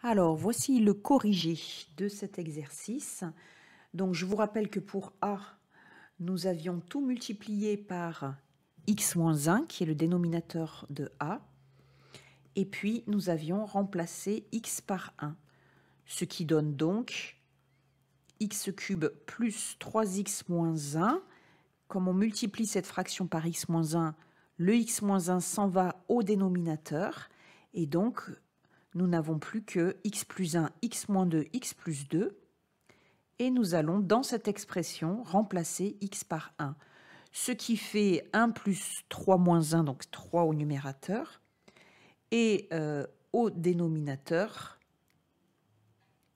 Alors, voici le corrigé de cet exercice. Donc, je vous rappelle que pour A, nous avions tout multiplié par x-1, qui est le dénominateur de A. Et puis, nous avions remplacé x par 1, ce qui donne donc x³ plus 3x moins 1. Comme on multiplie cette fraction par x moins 1, le x moins 1 s'en va au dénominateur. Et donc, nous n'avons plus que x plus 1, x moins 2, x plus 2. Et nous allons, dans cette expression, remplacer x par 1. Ce qui fait 1 plus 3 moins 1, donc 3 au numérateur. Et au dénominateur,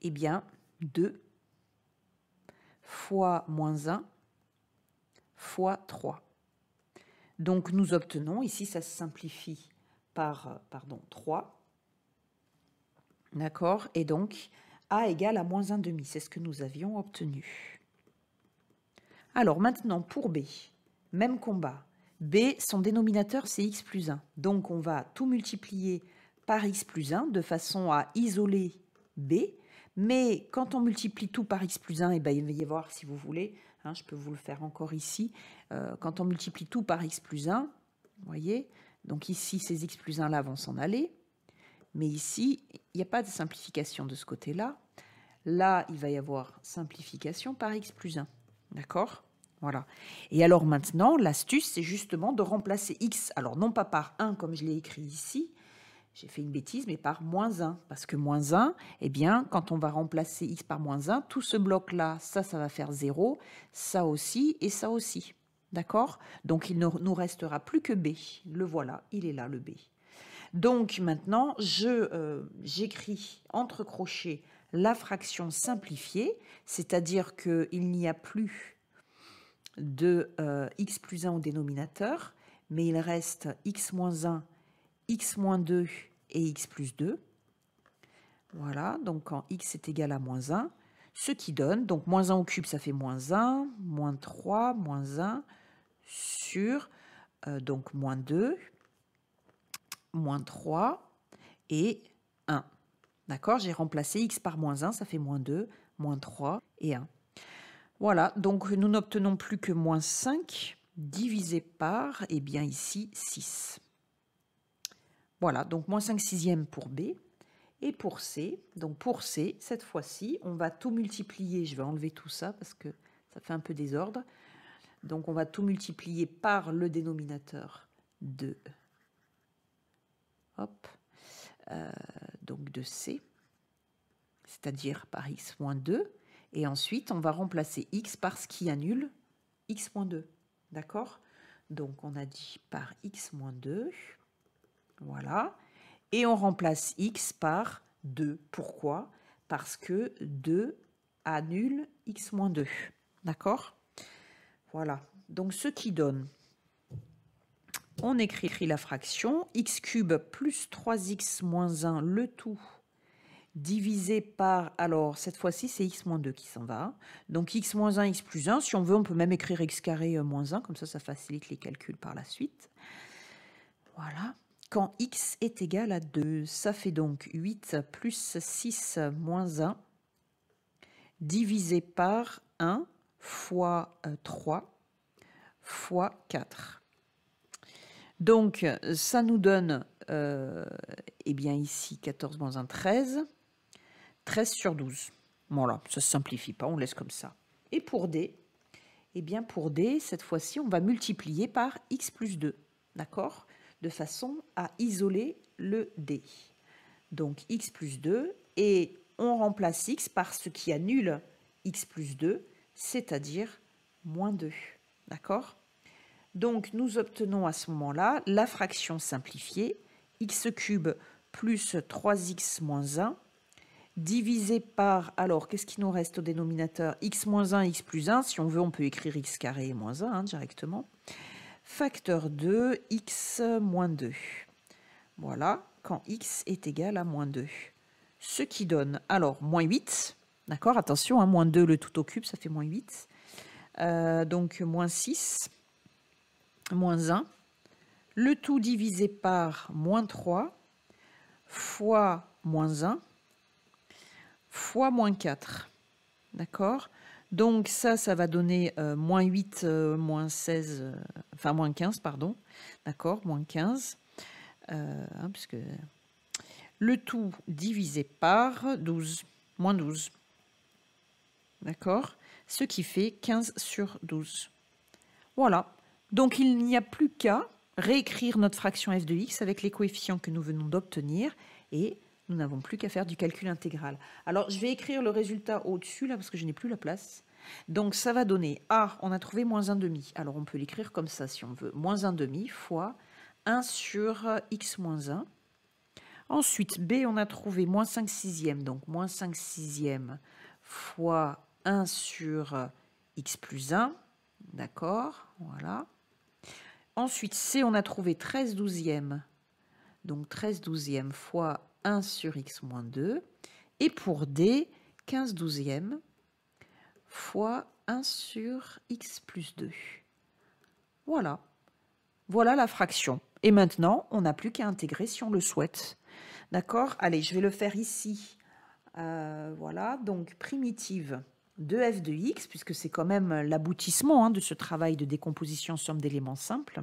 eh bien, 2 fois moins 1 fois 3. Donc, nous obtenons, ici, ça se simplifie par 3. D'accord? Et donc, A égale à moins 1,5. C'est ce que nous avions obtenu. Alors, maintenant, pour B, même combat. B, son dénominateur, c'est x plus 1. Donc, on va tout multiplier par x plus 1 de façon à isoler B. Mais quand on multiplie tout par x plus 1, eh ben, il va y avoir, si vous voulez, je peux vous le faire encore ici, quand on multiplie tout par x plus 1, vous voyez, donc ici, ces x plus 1 là vont s'en aller. Mais ici, il n'y a pas de simplification de ce côté-là. Là, il va y avoir simplification par x plus 1. D'accord? Voilà. Et alors maintenant, l'astuce, c'est justement de remplacer x, alors non pas par 1 comme je l'ai écrit ici, j'ai fait une bêtise, mais par moins 1. Parce que moins 1, eh bien, quand on va remplacer x par moins 1, tout ce bloc-là, ça va faire 0, ça aussi et ça aussi. D'accord? Donc, il ne nous restera plus que b. Le voilà, il est là, le b. Donc, maintenant, j'écris entre crochets la fraction simplifiée, c'est-à-dire qu'il n'y a plus de x plus 1 au dénominateur, mais il reste x moins 1, x moins 2 et x plus 2. Voilà, donc quand x est égal à moins 1, ce qui donne, donc moins 1 au cube, ça fait moins 1, moins 3, moins 1, sur, donc moins 2, moins 3 et 1. D'accord? J'ai remplacé x par moins 1, ça fait moins 2, moins 3 et 1. Voilà, donc nous n'obtenons plus que moins 5 divisé par, eh bien ici, 6. Voilà, donc moins 5 sixièmes pour B. Et pour C, donc pour C, cette fois-ci, on va tout multiplier. Je vais enlever tout ça parce que ça fait un peu désordre. Donc on va tout multiplier par le dénominateur de, donc de C, c'est-à-dire par x moins 2. Et ensuite, on va remplacer x par ce qui annule x moins 2. D'accord? Donc, on a dit par x moins 2. Voilà. Et on remplace x par 2. Pourquoi? Parce que 2 annule x moins 2. D'accord? Voilà. Donc, ce qui donne, on écrit la fraction x³ plus 3x moins 1, le tout divisé par, alors cette fois-ci c'est x moins 2 qui s'en va, donc x moins 1, x plus 1, si on veut on peut même écrire x carré moins 1, comme ça facilite les calculs par la suite. Voilà, quand x est égal à 2, ça fait donc 8 plus 6 moins 1, divisé par 1 fois 3 fois 4. Donc ça nous donne, eh bien ici 14 moins 1, 13. 13 sur 12. Voilà, ça ne se simplifie pas, on laisse comme ça. Et pour D, eh bien pour D, cette fois-ci, on va multiplier par x plus 2, d'accord? De façon à isoler le D. Donc x plus 2, et on remplace x par ce qui annule x plus 2, c'est-à-dire moins 2, d'accord? Donc nous obtenons à ce moment-là la fraction simplifiée, x³ plus 3x moins 1, divisé par, alors, qu'est-ce qui nous reste au dénominateur? X moins 1, x plus 1. Si on veut, on peut écrire x carré et moins 1 directement. Facteur 2, x moins 2. Voilà, quand x est égal à moins 2. Ce qui donne, alors, moins 8. D'accord, attention, moins 2, le tout au cube, ça fait moins 8. Donc, moins 6, moins 1. Le tout divisé par moins 3 fois moins 1. fois moins 4. D'accord? Donc ça va donner moins 8, moins 16, enfin moins 15, pardon. D'accord? Moins 15. Puisque le tout divisé par 12, moins 12. D'accord? Ce qui fait 15 sur 12. Voilà. Donc il n'y a plus qu'à réécrire notre fraction f de x avec les coefficients que nous venons d'obtenir et nous n'avons plus qu'à faire du calcul intégral. Alors je vais écrire le résultat au-dessus là parce que je n'ai plus la place. Donc ça va donner A, on a trouvé moins 1 demi. Alors on peut l'écrire comme ça si on veut. Moins 1 demi fois 1 sur x moins 1. Ensuite B, on a trouvé moins 5 sixièmes. Donc moins 5 sixièmes fois 1 sur x plus 1. D'accord, voilà. Ensuite, C, on a trouvé 13 douzièmes. Donc 13 douzièmes fois 1 sur x moins 2. Et pour D, 15 douzièmes fois 1 sur x plus 2. Voilà. Voilà la fraction. Et maintenant, on n'a plus qu'à intégrer si on le souhaite. D'accord? Allez, je vais le faire ici. Voilà, donc primitive de f de x, puisque c'est quand même l'aboutissement de ce travail de décomposition en somme d'éléments simples.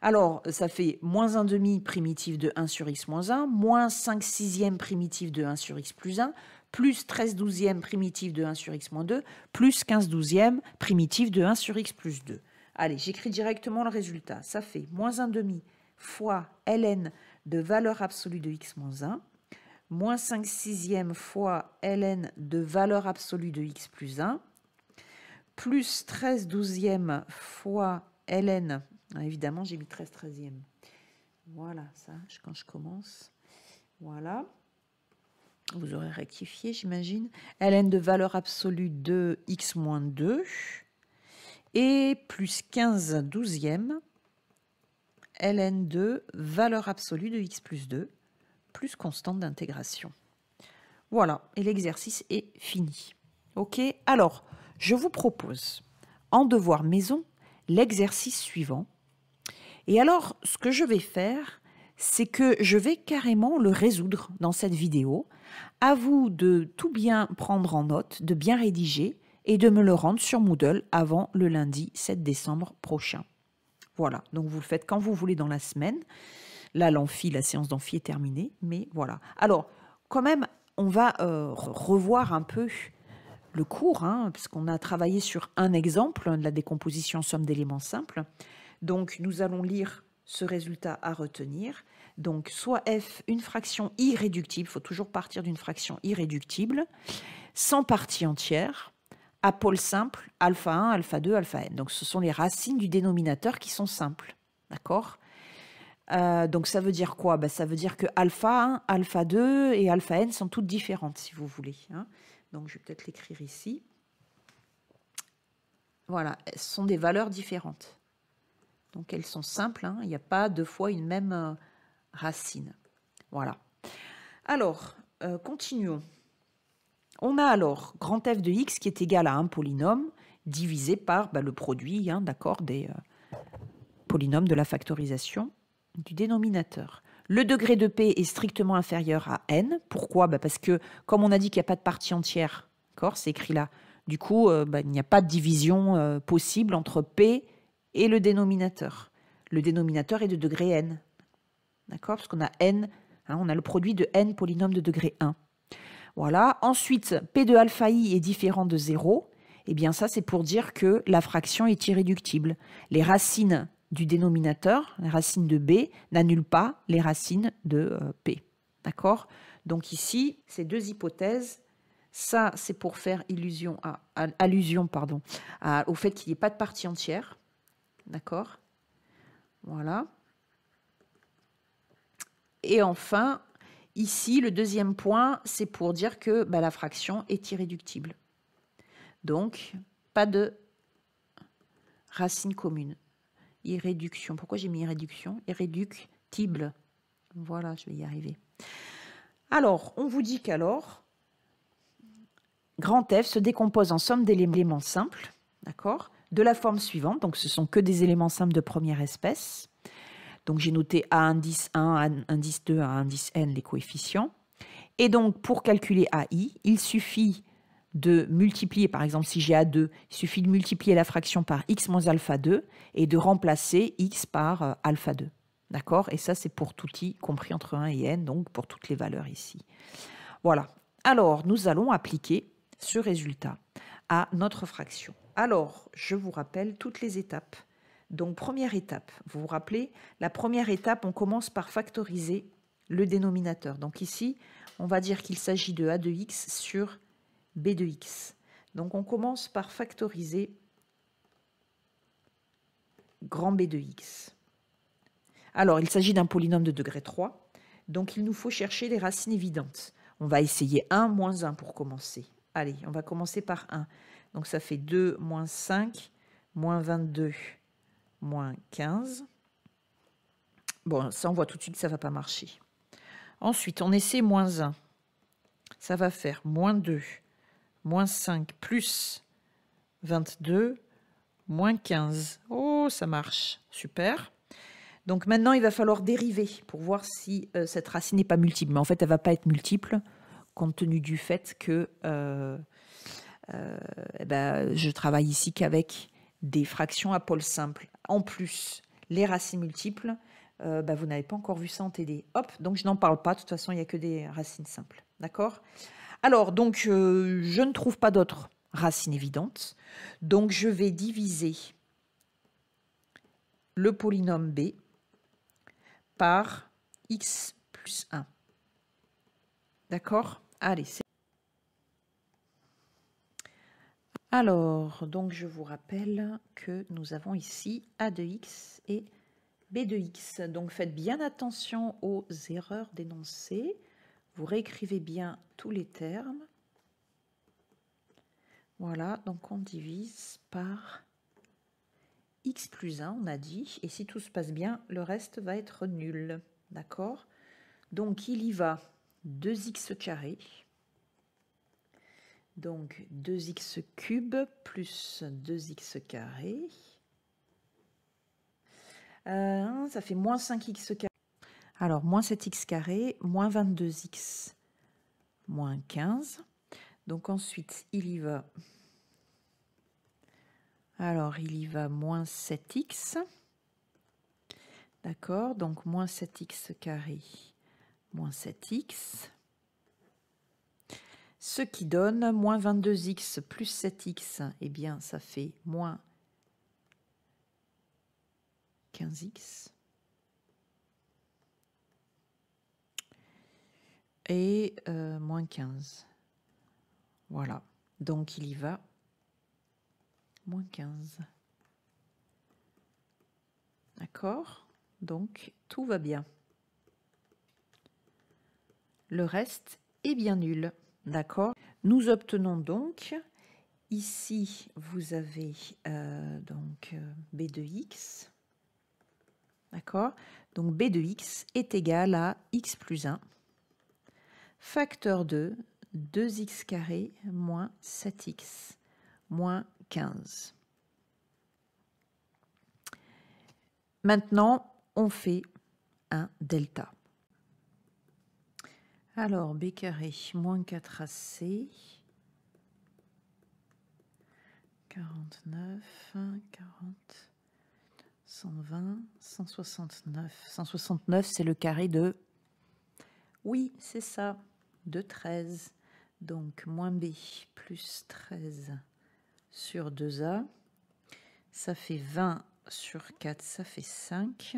Alors, ça fait moins 1 demi primitive de 1 sur x moins 1, moins 5 sixièmes primitive de 1 sur x plus 1, plus 13 douzièmes primitive de 1 sur x moins 2, plus 15 douzièmes primitive de 1 sur x plus 2. Allez, j'écris directement le résultat. Ça fait moins 1 demi fois ln de valeur absolue de x moins 1, moins 5 sixièmes fois ln de valeur absolue de x plus 1, plus 13 douzièmes fois ln, évidemment j'ai mis 13 treizièmes, voilà ça, quand je commence, voilà, vous aurez rectifié j'imagine, ln de valeur absolue de x moins 2, et plus 15 douzièmes ln de valeur absolue de x plus 2, plus constante d'intégration. Voilà, et l'exercice est fini. Ok, alors, je vous propose, en devoir maison, l'exercice suivant. Et alors, ce que je vais faire, c'est que je vais carrément le résoudre dans cette vidéo. À vous de tout bien prendre en note, de bien rédiger et de me le rendre sur Moodle avant le lundi 7 décembre prochain. Voilà, donc vous le faites quand vous voulez dans la semaine. Là, la séance d'amphi est terminée, mais voilà. Alors, quand même, on va revoir un peu le cours, puisqu'on a travaillé sur un exemple de la décomposition en somme d'éléments simples. Donc, nous allons lire ce résultat à retenir. Donc, soit f, une fraction irréductible, il faut toujours partir d'une fraction irréductible, sans partie entière, à pôle simple, alpha 1, alpha 2, alpha n. Donc, ce sont les racines du dénominateur qui sont simples. D'accord ? Donc ça veut dire quoi? Ça veut dire que alpha 1, alpha 2 et alpha n sont toutes différentes, si vous voulez. Donc je vais peut-être l'écrire ici. Voilà, ce sont des valeurs différentes. Donc elles sont simples, il n'y a pas deux fois une même racine. Voilà. Alors, continuons. On a alors grand f de x qui est égal à un polynôme divisé par le produit d'accord, des polynômes de la factorisation du dénominateur. Le degré de P est strictement inférieur à n. Pourquoi? Parce que, comme on a dit qu'il n'y a pas de partie entière, c'est écrit là, du coup, il n'y a pas de division possible entre P et le dénominateur. Le dénominateur est de degré n. D'accord? Parce qu'on a n, on a le produit de n polynômes de degré 1. Voilà. Ensuite, P de alpha i est différent de 0. Eh bien, ça, c'est pour dire que la fraction est irréductible. Les racines du dénominateur, les racines de B, n'annulent pas les racines de P. D'accord? Donc ici, ces deux hypothèses, ça c'est pour faire allusion au fait qu'il n'y ait pas de partie entière. D'accord? Voilà. Et enfin, ici, le deuxième point, c'est pour dire que la fraction est irréductible. Donc, pas de racine commune. Irréduction. Pourquoi j'ai mis irréduction? Irréductible. Voilà, je vais y arriver. Alors, on vous dit qu'alors, grand F se décompose en somme d'éléments simples, d'accord, de la forme suivante. Donc, ce sont que des éléments simples de première espèce. Donc, j'ai noté A indice 1, A indice 2, A indice n, les coefficients. Et donc, pour calculer AI, il suffit de multiplier, par exemple, si j'ai A2, il suffit de multiplier la fraction par x moins alpha 2 et de remplacer x par alpha 2. D'accord? Et ça, c'est pour tout i compris entre 1 et n, donc pour toutes les valeurs ici. Voilà. Alors, nous allons appliquer ce résultat à notre fraction. Alors, je vous rappelle toutes les étapes. Donc, première étape, vous vous rappelez, la première étape, on commence par factoriser le dénominateur. Donc ici, on va dire qu'il s'agit de a de x sur b de x. Donc, on commence par factoriser grand B de x. Alors, il s'agit d'un polynôme de degré 3, donc il nous faut chercher les racines évidentes. On va essayer 1 moins 1 pour commencer. Allez, on va commencer par 1. Donc, ça fait 2 moins 5, moins 22, moins 15. Bon, ça, on voit tout de suite que ça ne va pas marcher. Ensuite, on essaie moins 1. Ça va faire moins 2, moins 5, plus 22, moins 15. Oh, ça marche. Super. Donc maintenant, il va falloir dériver pour voir si cette racine n'est pas multiple. Mais en fait, elle ne va pas être multiple compte tenu du fait que je travaille ici qu'avec des fractions à pôle simple. En plus, les racines multiples, vous n'avez pas encore vu ça en TD. Hop, donc je n'en parle pas. De toute façon, il n'y a que des racines simples. D'accord? Alors, donc, je ne trouve pas d'autres racines évidentes. Donc, je vais diviser le polynôme B par x plus 1. D'accord? Allez, c'est... Alors, donc je vous rappelle que nous avons ici a de x et b de x. Donc faites bien attention aux erreurs d'énoncé. Vous réécrivez bien tous les termes. Voilà, donc on divise par x plus 1, on a dit. Et si tout se passe bien, le reste va être nul. D'accord? Donc il y va 2x carré. Donc 2x cube plus 2x carré. Ça fait moins 5x carré. Alors, moins 7x carré, moins 22x, moins 15. Donc ensuite, il y va... Alors, il y va moins 7x. D'accord, donc moins 7x carré, moins 7x. Ce qui donne moins 22x plus 7x, eh bien, ça fait moins 15x. Et moins 15. Voilà. Donc, il y va moins 15. D'accord? Donc, tout va bien. Le reste est bien nul. D'accord? Nous obtenons donc, ici, vous avez b de x. D'accord? Donc, b de x est égal à x plus 1, facteur de 2x carré moins 7x moins 15. Maintenant, on fait un delta. Alors, b carré moins 4ac, 49, 40, 120, 169. 169, c'est le carré de... Oui, c'est ça, de 13. Donc, moins b plus 13 sur 2a, ça fait 20 sur 4, ça fait 5.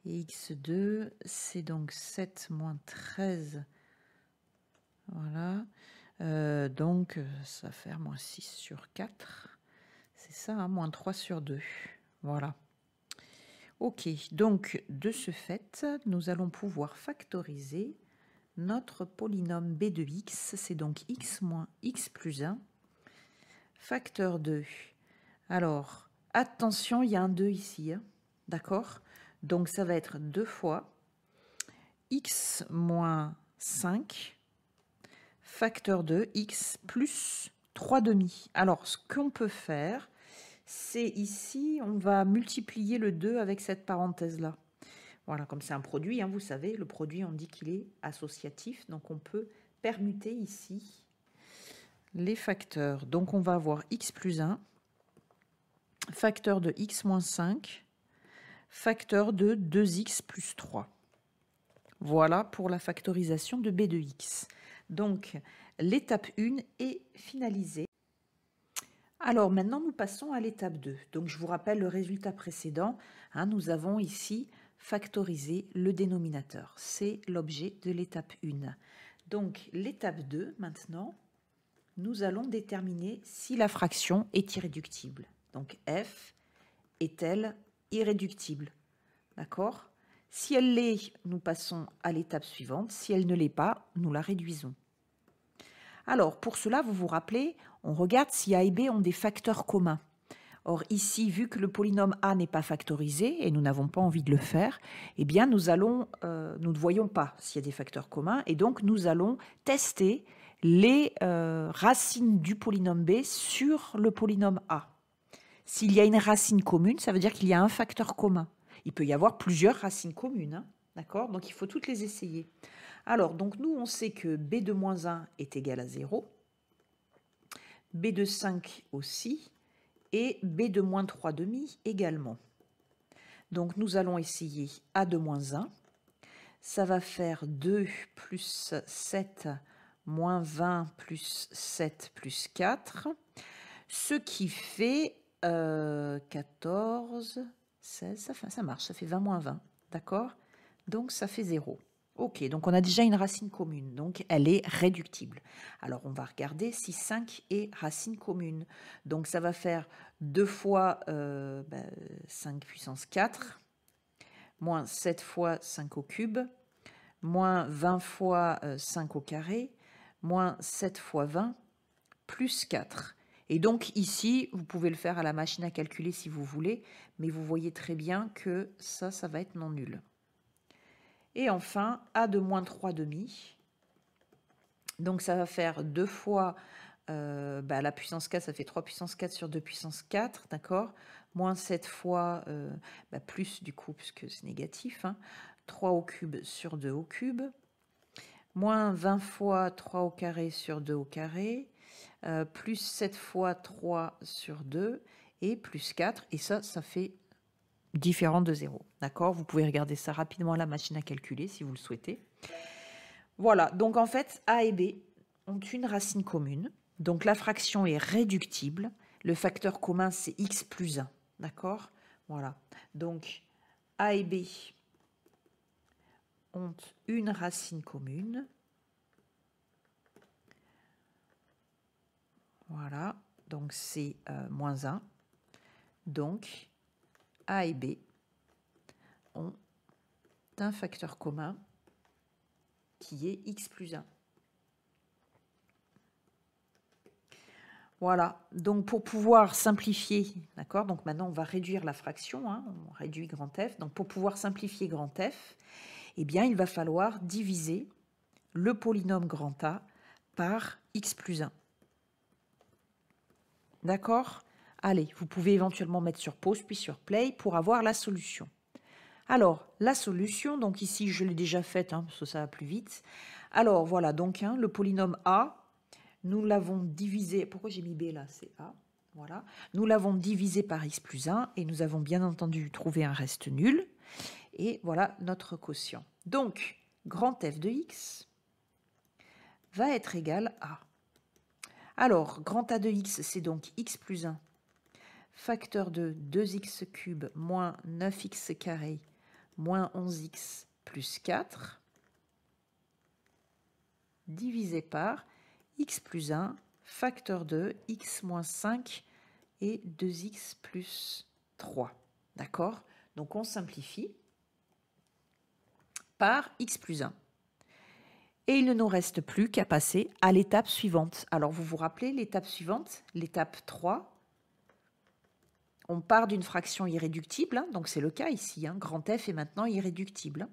Et x2, c'est donc 7 moins 13. Voilà. Donc, ça va faire moins 6 sur 4. C'est ça, hein, moins 3 sur 2. Voilà. OK. Donc, de ce fait, nous allons pouvoir factoriser notre polynôme b de x. C'est donc x moins x plus 1. Facteur 2. Alors, attention, il y a un 2 ici. Hein, d'accord? Donc, ça va être 2 fois x moins 5, facteur de x plus 3 demi. Alors, ce qu'on peut faire, c'est ici, on va multiplier le 2 avec cette parenthèse-là. Voilà, comme c'est un produit, hein, vous savez, le produit, on dit qu'il est associatif. Donc, on peut permuter ici les facteurs. Donc, on va avoir x plus 1, facteur de x moins 5, facteur de 2x plus 3. Voilà pour la factorisation de b de x. Donc, l'étape 1 est finalisée. Alors, maintenant, nous passons à l'étape 2. Donc, je vous rappelle le résultat précédent. Hein, nous avons ici factorisé le dénominateur. C'est l'objet de l'étape 1. Donc, l'étape 2, maintenant, nous allons déterminer si la fraction est irréductible. Donc, f est-elle irréductible? D'accord? Si elle l'est, nous passons à l'étape suivante. Si elle ne l'est pas, nous la réduisons. Alors, pour cela, vous vous rappelez, on regarde si A et B ont des facteurs communs. Or, ici, vu que le polynôme A n'est pas factorisé, et nous n'avons pas envie de le faire, eh bien, nous ne voyons pas s'il y a des facteurs communs, et donc nous allons tester les racines du polynôme B sur le polynôme A. S'il y a une racine commune, ça veut dire qu'il y a un facteur commun. Il peut y avoir plusieurs racines communes, hein, d'accord? Donc, il faut toutes les essayer. Alors, donc nous, on sait que B de moins 1 est égal à 0, B de 5 aussi, et B de moins 3 demi également. Donc, nous allons essayer A de moins 1. Ça va faire 2 plus 7 moins 20 plus 7 plus 4, ce qui fait 14, 16, ça marche, ça fait 20 moins 20, d'accord? Donc, ça fait 0. Ok, donc on a déjà une racine commune, donc elle est réductible. Alors, on va regarder si 5 est racine commune. Donc, ça va faire 2 fois 5 puissance 4, moins 7 fois 5 au cube, moins 20 fois 5 au carré, moins 7 fois 20, plus 4. Et donc ici, vous pouvez le faire à la machine à calculer si vous voulez, mais vous voyez très bien que ça va être non nul. Et enfin, A de moins 3 demi. Donc ça va faire 2 fois la puissance 4, ça fait 3 puissance 4 sur 2 puissance 4, d'accord? Moins 7 fois, plus du coup, puisque c'est négatif, hein, 3 au cube sur 2 au cube. Moins 20 fois 3 au carré sur 2 au carré. Plus 7 fois 3 sur 2 et plus 4. Et ça fait différent de 0. D'accord? Vous pouvez regarder ça rapidement à la machine à calculer si vous le souhaitez. Voilà, donc en fait, A et B ont une racine commune. Donc la fraction est réductible. Le facteur commun, c'est x plus 1. D'accord? Voilà. Donc A et B ont une racine commune. Voilà, donc c'est moins 1. Donc, A et B ont un facteur commun qui est x plus 1. Voilà, donc pour pouvoir simplifier, d'accord, donc maintenant on va réduire la fraction, hein, on réduit grand F. Donc pour pouvoir simplifier grand F, eh bien il va falloir diviser le polynôme grand A par x plus 1. D'accord? Allez, vous pouvez éventuellement mettre sur pause puis sur play pour avoir la solution. Alors, la solution, donc ici je l'ai déjà faite, hein, parce que ça va plus vite. Alors voilà, donc le polynôme A, nous l'avons divisé, pourquoi j'ai mis B là? C'est A, voilà. Nous l'avons divisé par x plus 1 et nous avons bien entendu trouvé un reste nul. Et voilà notre quotient. Donc, grand F de x va être égal à... Alors, grand A de x, c'est donc x plus 1, facteur de 2x cube moins 9x carré moins 11x plus 4, divisé par x plus 1, facteur de x moins 5 et 2x plus 3. D'accord? Donc, on simplifie par x plus 1. Et il ne nous reste plus qu'à passer à l'étape suivante. Alors, vous vous rappelez l'étape suivante, l'étape 3. On part d'une fraction irréductible, hein, donc c'est le cas ici, hein, grand F est maintenant irréductible.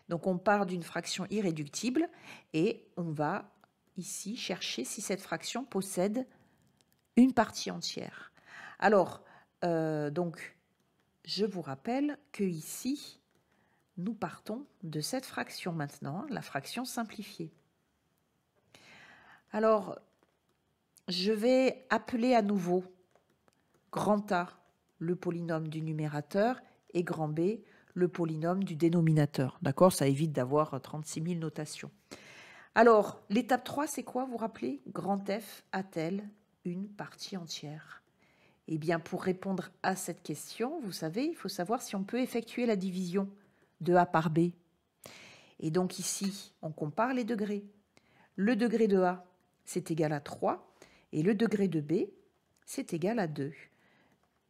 Donc on part d'une fraction irréductible et on va ici chercher si cette fraction possède une partie entière. Alors, donc, je vous rappelle que ici, nous partons de cette fraction maintenant, la fraction simplifiée. Alors, je vais appeler à nouveau grand A le polynôme du numérateur et grand B le polynôme du dénominateur. D'accord? Ça évite d'avoir 36 000 notations. Alors, l'étape 3, c'est quoi, vous vous rappelez? Grand F a-t-elle une partie entière? Eh bien, pour répondre à cette question, vous savez, il faut savoir si on peut effectuer la division de A par B. Et donc ici, on compare les degrés. Le degré de A, c'est égal à 3, et le degré de B, c'est égal à 2.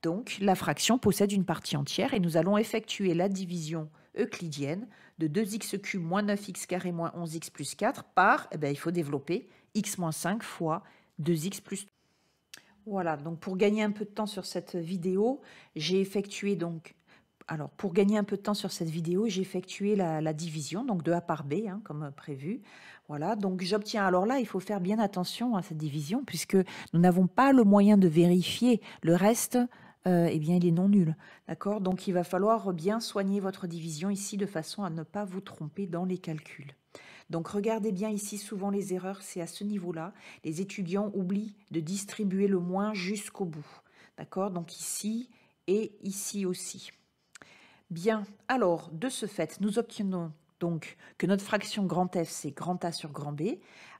Donc, la fraction possède une partie entière et nous allons effectuer la division euclidienne de 2x³ moins 9x carré moins 11x plus 4 par, il faut développer x moins 5 fois 2x plus 3. Voilà, donc pour gagner un peu de temps sur cette vidéo, j'ai effectué la division, donc de A par B, comme prévu. Voilà, donc j'obtiens, alors là, il faut faire bien attention à cette division, puisque nous n'avons pas le moyen de vérifier le reste, il est non nul. D'accord? Donc il va falloir bien soigner votre division ici, de façon à ne pas vous tromper dans les calculs. Donc regardez bien ici, souvent les erreurs, c'est à ce niveau-là. Les étudiants oublient de distribuer le moins jusqu'au bout. D'accord? Donc ici et ici aussi. Bien, alors de ce fait, nous obtenons donc que notre fraction grand F, c'est grand A sur grand B.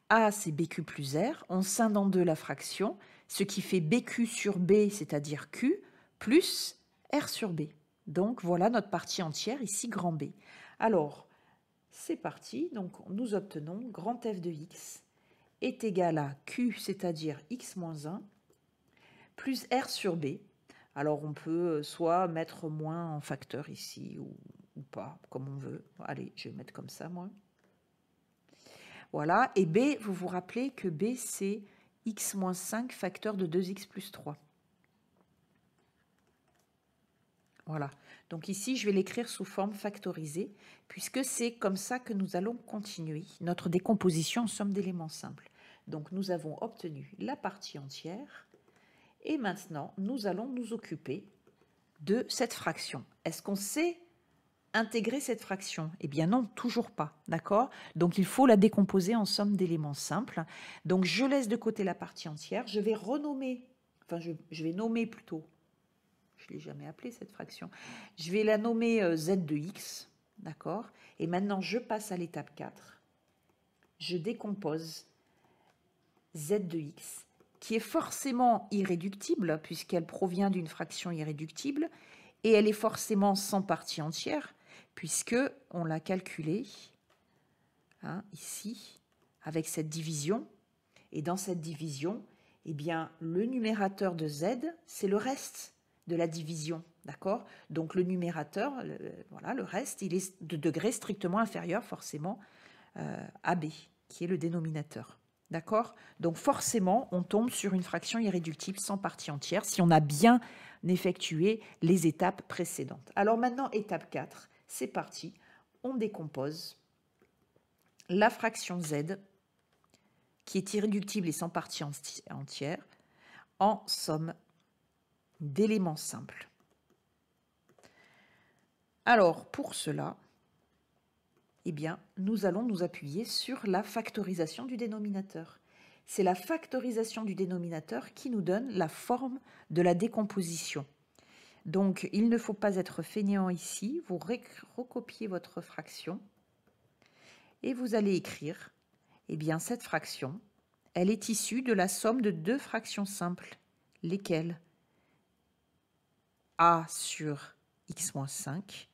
A, c'est BQ plus R. On scinde en deux la fraction, ce qui fait BQ sur B, c'est-à-dire Q, plus R sur B. Donc voilà notre partie entière, ici grand B. Alors, c'est parti, donc nous obtenons grand F de x est égal à Q, c'est-à-dire x moins 1, plus R sur B. Alors on peut soit mettre moins en facteur ici ou pas, comme on veut. Allez, je vais mettre comme ça, moi. Voilà, et B, vous vous rappelez que B, c'est x moins 5 facteur de 2x plus 3. Voilà, donc ici, je vais l'écrire sous forme factorisée, puisque c'est comme ça que nous allons continuer notre décomposition en somme d'éléments simples. Donc, nous avons obtenu la partie entière, et maintenant, nous allons nous occuper de cette fraction. Est-ce qu'on sait intégrer cette fraction? Eh bien non, toujours pas, d'accord? Donc, il faut la décomposer en somme d'éléments simples. Donc, je laisse de côté la partie entière, je vais renommer, je vais nommer plutôt. Je ne l'ai jamais appelée cette fraction. Je vais la nommer z de x, d'accord? Et maintenant, je passe à l'étape 4. Je décompose z de x, qui est forcément irréductible, puisqu'elle provient d'une fraction irréductible, et elle est forcément sans partie entière, puisque on l'a calculée ici, avec cette division. Et dans cette division, eh bien, le numérateur de z, c'est le reste de la division, d'accord? Donc le numérateur, voilà, le reste, il est de degré strictement inférieur forcément à b, qui est le dénominateur, d'accord? Donc forcément, on tombe sur une fraction irréductible sans partie entière si on a bien effectué les étapes précédentes. Alors maintenant, étape 4, c'est parti, on décompose la fraction z, qui est irréductible et sans partie entière, en somme d'éléments simples. Alors, pour cela, eh bien, nous allons nous appuyer sur la factorisation du dénominateur. C'est la factorisation du dénominateur qui nous donne la forme de la décomposition. Donc, il ne faut pas être fainéant ici. Vous recopiez votre fraction et vous allez écrire, eh bien, cette fraction, elle est issue de la somme de deux fractions simples, lesquelles A sur x moins 5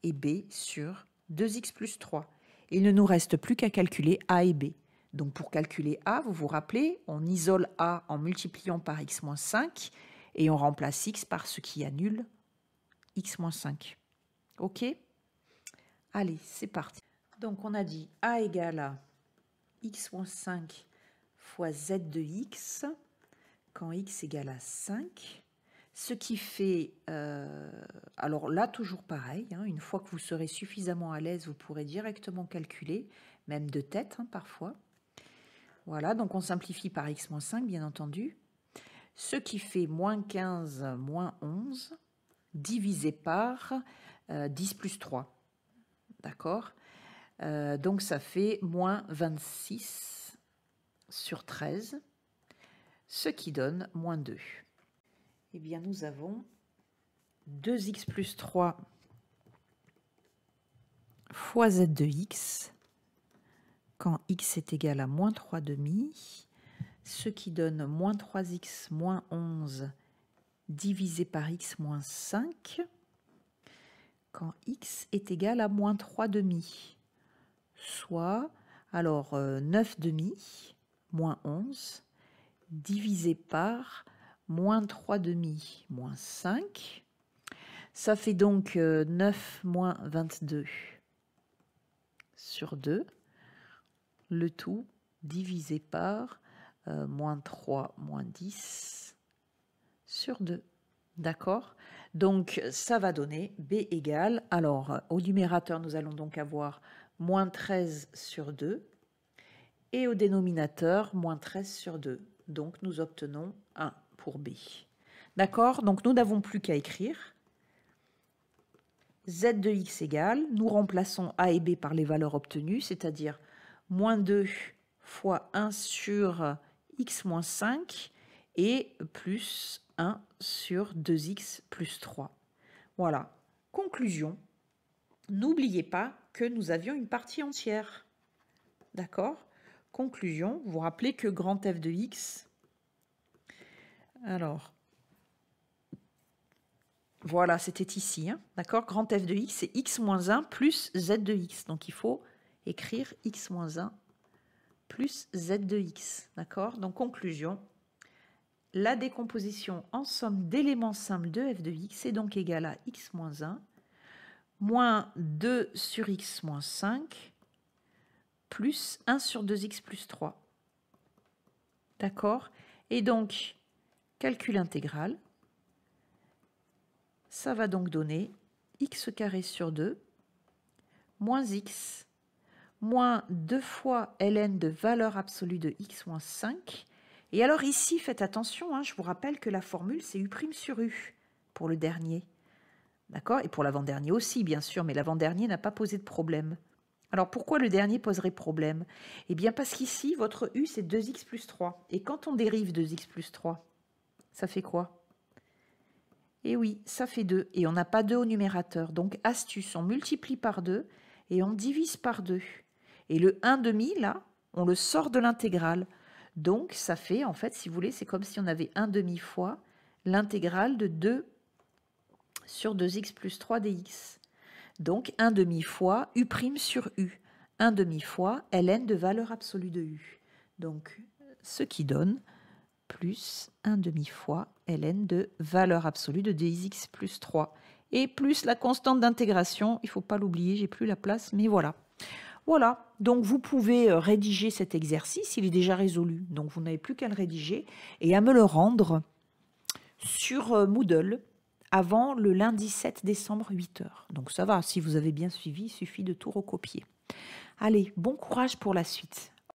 et B sur 2x plus 3. Il ne nous reste plus qu'à calculer A et B. Donc pour calculer A, vous vous rappelez, on isole A en multipliant par x moins 5 et on remplace x par ce qui annule x moins 5. OK? Allez, c'est parti. Donc on a dit A égale à x moins 5 fois z de x quand x égale à 5. Ce qui fait, alors là, toujours pareil, une fois que vous serez suffisamment à l'aise, vous pourrez directement calculer, même de tête parfois. Voilà, donc on simplifie par x moins 5, bien entendu. Ce qui fait moins 15 moins 11, divisé par 10 plus 3. D'accord? Donc, ça fait moins 26 sur 13, ce qui donne moins 2. Eh bien, nous avons 2x plus 3 fois z de x, quand x est égal à moins 3 demi, ce qui donne moins 3x moins 11 divisé par x moins 5, quand x est égal à moins 3 demi, soit, alors 9 demi moins 11 divisé par moins 3 demi moins 5, ça fait donc 9 moins 22 sur 2, le tout divisé par moins 3 moins 10 sur 2. D'accord? Donc, ça va donner B égale, alors au numérateur, nous allons donc avoir moins 13 sur 2, et au dénominateur, moins 13 sur 2. Donc, nous obtenons 1 pour B. D'accord? Donc, nous n'avons plus qu'à écrire z de x égale, nous remplaçons a et b par les valeurs obtenues, c'est-à-dire moins 2 fois 1 sur x moins 5 et plus 1 sur 2x plus 3. Voilà. Conclusion. N'oubliez pas que nous avions une partie entière. D'accord? Conclusion. Vous vous rappelez que grand F de x, alors, voilà, c'était ici. Hein, d'accord? Grand F de x, c'est x moins 1 plus z de x. Donc, il faut écrire x moins 1 plus z de x. D'accord? Donc, conclusion. La décomposition en somme d'éléments simples de f de x est donc égale à x moins 1 moins 2 sur x moins 5 plus 1 sur 2x plus 3. D'accord? Et donc, calcul intégral. Ça va donc donner x carré sur 2 moins x moins 2 fois ln de valeur absolue de x moins 5. Et alors ici, faites attention, hein, je vous rappelle que la formule, c'est u' sur u pour le dernier. D'accord? Et pour l'avant-dernier aussi, bien sûr, mais l'avant-dernier n'a pas posé de problème. Alors pourquoi le dernier poserait problème? Eh bien parce qu'ici, votre u, c'est 2x plus 3. Et quand on dérive 2x plus 3, ça fait quoi? Et oui, ça fait 2. Et on n'a pas 2 au numérateur. Donc, astuce, on multiplie par 2 et on divise par 2. Et le 1/2, là, on le sort de l'intégrale. Donc, ça fait, en fait, si vous voulez, c'est comme si on avait 1/2 fois l'intégrale de 2 sur 2x plus 3 dx. Donc, 1/2 fois u' sur u. 1/2 fois ln de valeur absolue de u. Donc, ce qui donne plus 1/2 fois ln de valeur absolue de 2x plus 3. Et plus la constante d'intégration, il ne faut pas l'oublier, j'ai plus la place, mais voilà. Voilà, donc vous pouvez rédiger cet exercice, il est déjà résolu, donc vous n'avez plus qu'à le rédiger et à me le rendre sur Moodle avant le lundi 7 décembre 8 h. Donc ça va, si vous avez bien suivi, il suffit de tout recopier. Allez, bon courage pour la suite.